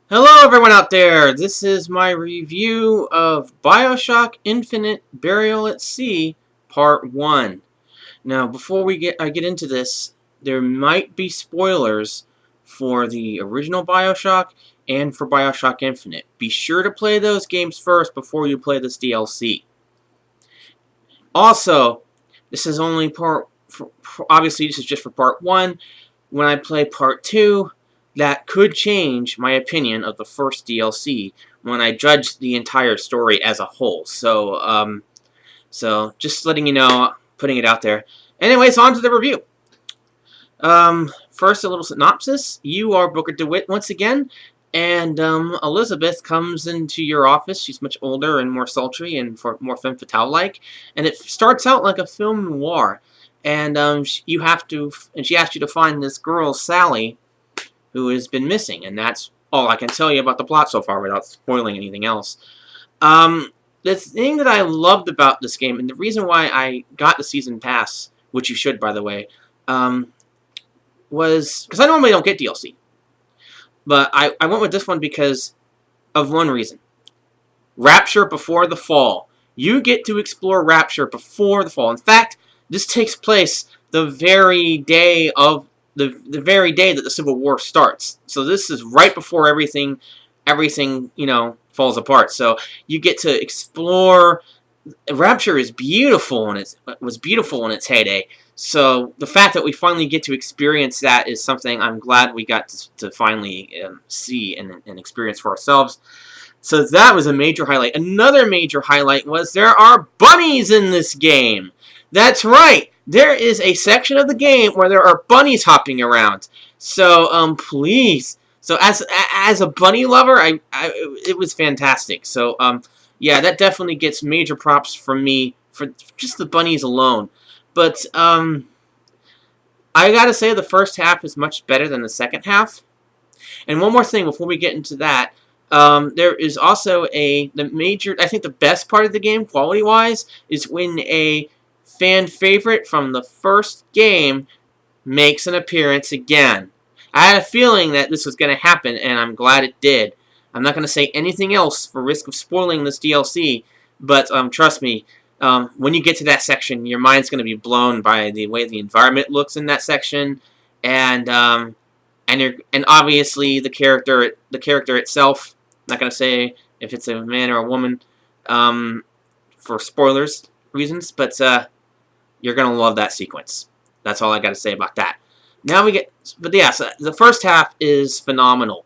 Hello everyone out there! This is my review of Bioshock Infinite Burial at Sea Part 1. Now, before I get into this, there might be spoilers for the original Bioshock and for Bioshock Infinite. Be sure to play those games first before you play this DLC. Also, this is only obviously this is just for Part 1. When I play Part 2, that could change my opinion of the first DLC when I judge the entire story as a whole. So just letting you know, putting it out there. Anyways, on to the review. First, a little synopsis. You are Booker DeWitt once again, and Elizabeth comes into your office. She's much older and more sultry and more femme fatale-like, and it starts out like a film noir. And she asks you to find this girl, Sally, who has been missing, and that's all I can tell you about the plot so far without spoiling anything else. The thing that I loved about this game, and the reason why I got the Season Pass, which you should, by the way, was because I normally don't get DLC. But I went with this one because of one reason. Rapture before the fall. You get to explore Rapture before the fall. In fact, this takes place the very day of the very day that the Civil War starts. So this is right before everything falls apart. So you get to explore. Rapture is beautiful, and it was beautiful in its heyday. So the fact that we finally get to experience that is something I'm glad we got to finally see and experience for ourselves. So that was a major highlight. Another major highlight was there are bunnies in this game. That's right. There is a section of the game where there are bunnies hopping around. So, please. So, as a bunny lover, it was fantastic. So, yeah, that definitely gets major props from me for just the bunnies alone. But, I gotta say the first half is much better than the second half. And one more thing before we get into that. There is also I think the best part of the game, quality-wise, is when a fan favorite from the first game makes an appearance again. I had a feeling that this was going to happen, and I'm glad it did. I'm not going to say anything else for risk of spoiling this DLC, but trust me, when you get to that section, your mind's going to be blown by the way the environment looks in that section, and obviously the character itself. I'm not going to say if it's a man or a woman for spoilers reasons, but you're going to love that sequence. That's all I got to say about that. Now but yeah, so the first half is phenomenal.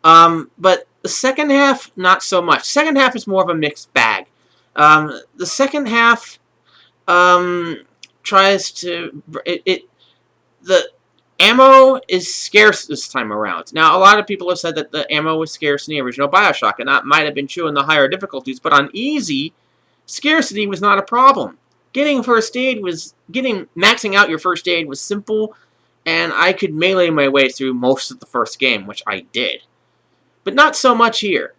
But the second half, not so much. The second half is more of a mixed bag. The second half tries to... The ammo is scarce this time around. Now, a lot of people have said that the ammo was scarce in the original Bioshock, and that might have been true in the higher difficulties, but on easy, scarcity was not a problem. Maxing out your first aid was simple, and I could melee my way through most of the first game, which I did. But not so much here.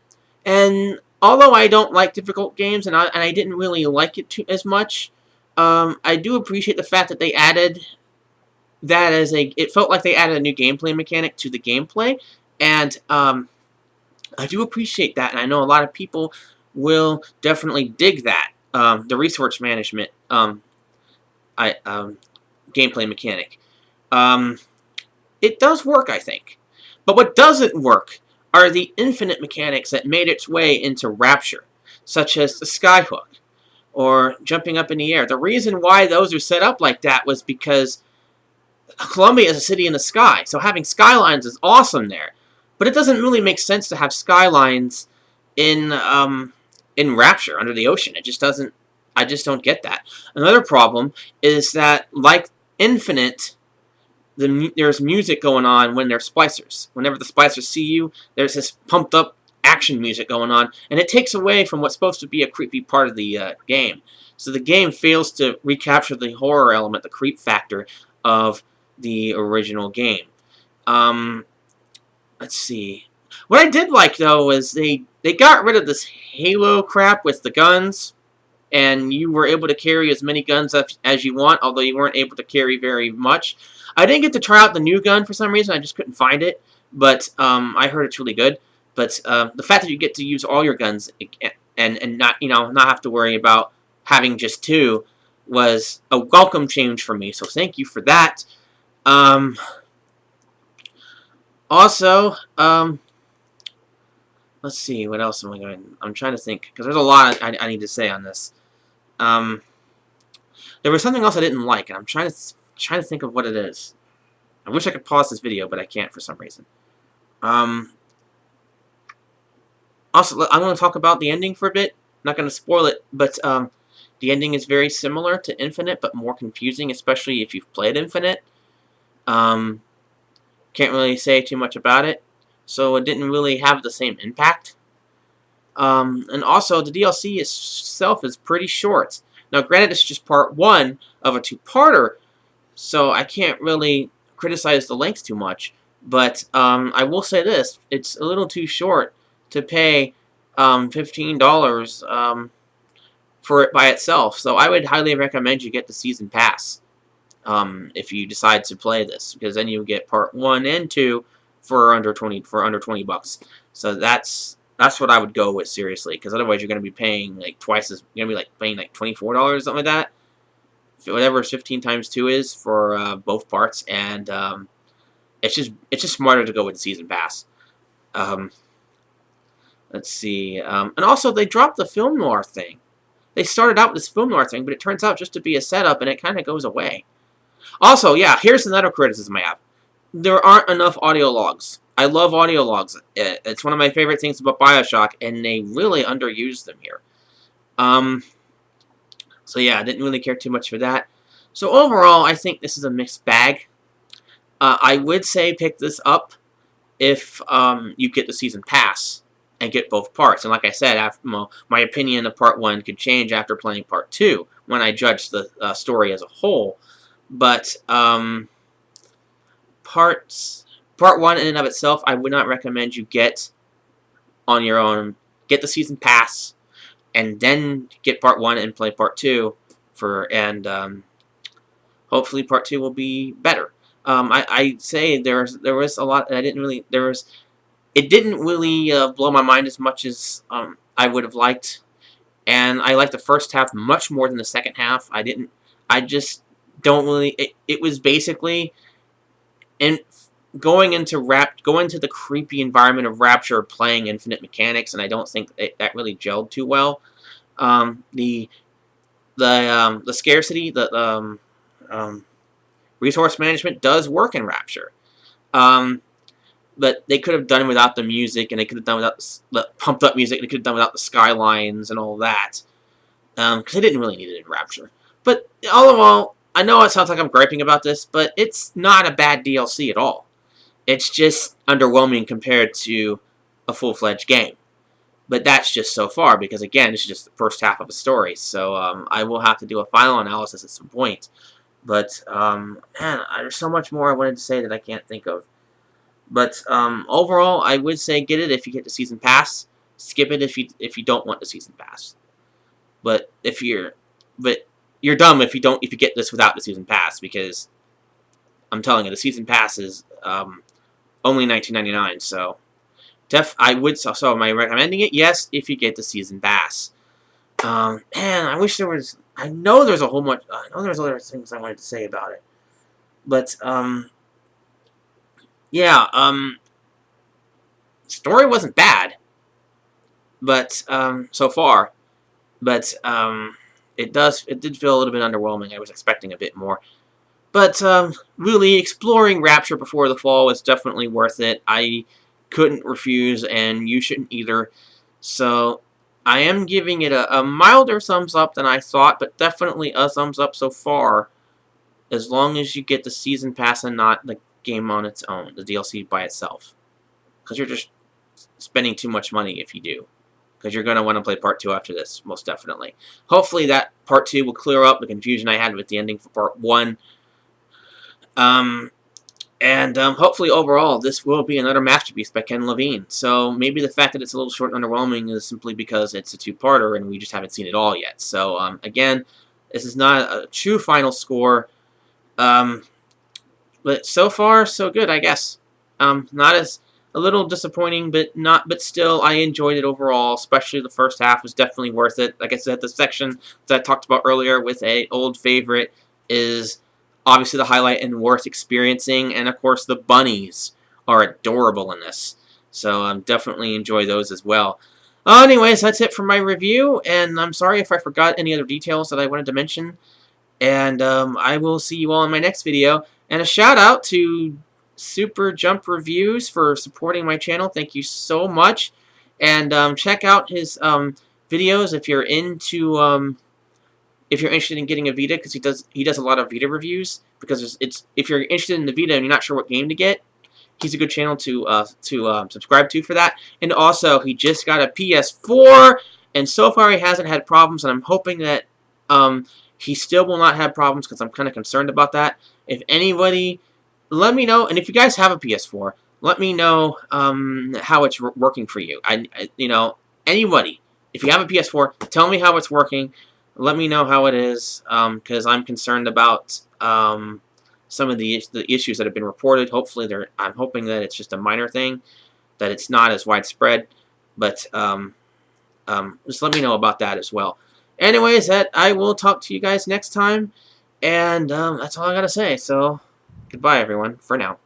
And although I don't like difficult games, and I didn't really like it as much, I do appreciate the fact that they added that it felt like they added a new gameplay mechanic to the gameplay, and I do appreciate that, and I know a lot of people will definitely dig that. The resource management gameplay mechanic. It does work, I think. But what doesn't work are the infinite mechanics that made its way into Rapture, such as the skyhook, or jumping up in the air. The reason why those are set up like that was because Columbia is a city in the sky, so having skylines is awesome there. But it doesn't really make sense to have skylines in Rapture under the ocean. It just doesn't. I just don't get that. Another problem is that, like Infinite, there's music going on when there's splicers. Whenever the splicers see you, there's this pumped up action music going on, and it takes away from what's supposed to be a creepy part of the game. So the game fails to recapture the horror element, the creep factor of the original game. Let's see. What I did like, though, was they got rid of this Halo crap with the guns, and you were able to carry as many guns as you want, although you weren't able to carry very much. I didn't get to try out the new gun for some reason. I just couldn't find it. but I heard it's really good. But the fact that you get to use all your guns and not not have to worry about having just two was a welcome change for me. So thank you for that. Um, also, let's see, what else am I going? I'm trying to think because there's a lot I need to say on this. There was something else I didn't like, and I'm trying to think of what it is. I wish I could pause this video, but I can't for some reason. Also, I'm going to talk about the ending for a bit. Not going to spoil it, but the ending is very similar to Infinite, but more confusing, especially if you've played Infinite. Can't really say too much about it, so it didn't really have the same impact. And also, the DLC itself is pretty short. Now, granted, it's just part one of a two-parter, so I can't really criticize the length too much. But I will say this: it's a little too short to pay $15 for it by itself. So I would highly recommend you get the season pass if you decide to play this, because then you get part 1 and 2 for under 20 bucks. So that's what I would go with, seriously, because otherwise you're going to be paying like twice as you're going to be like paying like $24 or something like that. Whatever 15 times 2 is for both parts, and it's just smarter to go with the season pass. Let's see, and also they dropped the film noir thing. They started out with this film noir thing, but it turns out just to be a setup, and it kind of goes away. Also, yeah, here's another criticism I have. There aren't enough audio logs. I love audio logs. It's one of my favorite things about Bioshock, and they really underused them here. So yeah, I didn't really care too much for that. So overall, I think this is a mixed bag. I would say pick this up if you get the season pass and get both parts. And like I said, my opinion of part 1 could change after playing part 2 when I judge the story as a whole. But part 1 in and of itself, I would not recommend you get on your own. Get the season pass, and then get part 1 and play part 2 and hopefully part 2 will be better. I say there was a lot that I didn't really it didn't really blow my mind as much as I would have liked, and I liked the first half much more than the second half. I just don't really. It was basically going into the creepy environment of Rapture, playing Infinite mechanics, and I don't think that really gelled too well. The scarcity, the resource management does work in Rapture. But they could have done it without the music, and they could have done without the pumped up music, and they could have done without the skylines and all that. Because they didn't really need it in Rapture. But all in all, I know it sounds like I'm griping about this, but it's not a bad DLC at all. It's just underwhelming compared to a full-fledged game. But that's just so far, because again, it's just the first half of a story. So I will have to do a final analysis at some point. But man, there's so much more I wanted to say that I can't think of. But overall, I would say get it if you get the season pass. Skip it if you don't want the season pass. But you're dumb if you get this without the season pass, because I'm telling you, the season pass is only $19.99. So I would. So am I recommending it? Yes, if you get the season pass. Man, I wish there was. I know there's a whole bunch. I know there's other things I wanted to say about it, but yeah, story wasn't bad, but so far, but it did feel a little bit underwhelming. I was expecting a bit more, but really exploring Rapture before the fall was definitely worth it. I couldn't refuse, and you shouldn't either. So I am giving it a milder thumbs up than I thought, but definitely a thumbs up so far, as long as you get the season pass and not the game on its own, the DLC by itself. Because you're just spending too much money if you do. Because you're going to want to play part 2 after this, most definitely. Hopefully that part 2 will clear up the confusion I had with the ending for part 1. And hopefully overall this will be another masterpiece by Ken Levine. So maybe the fact that it's a little short and underwhelming is simply because it's a two-parter and we just haven't seen it all yet. So again, this is not a true final score. But so far, so good, I guess. Not as a little disappointing, but still I enjoyed it overall. Especially the first half was definitely worth it. Like I said, the section that I talked about earlier with a old favorite is obviously the highlight and worth experiencing, and of course the bunnies are adorable in this. So definitely enjoy those as well. Anyways, that's it for my review, and I'm sorry if I forgot any other details that I wanted to mention. And I will see you all in my next video. And a shout out to Superjumpreviews for supporting my channel. Thank you so much. And check out his videos if you're interested in getting a Vita, because he does a lot of Vita reviews. Because if you're interested in the Vita and you're not sure what game to get, he's a good channel to subscribe to for that. And also, he just got a PS4, and so far he hasn't had problems. And I'm hoping that he still will not have problems, because I'm kind of concerned about that. If anybody, let me know. And if you guys have a PS4, let me know how it's working for you. You know, anybody, if you have a PS4, tell me how it's working. Let me know how it is, because I'm concerned about some of the issues that have been reported. Hopefully, I'm hoping that it's just a minor thing, that it's not as widespread. But just let me know about that as well. Anyways, I will talk to you guys next time, and that's all I gotta say. So, goodbye, everyone, for now.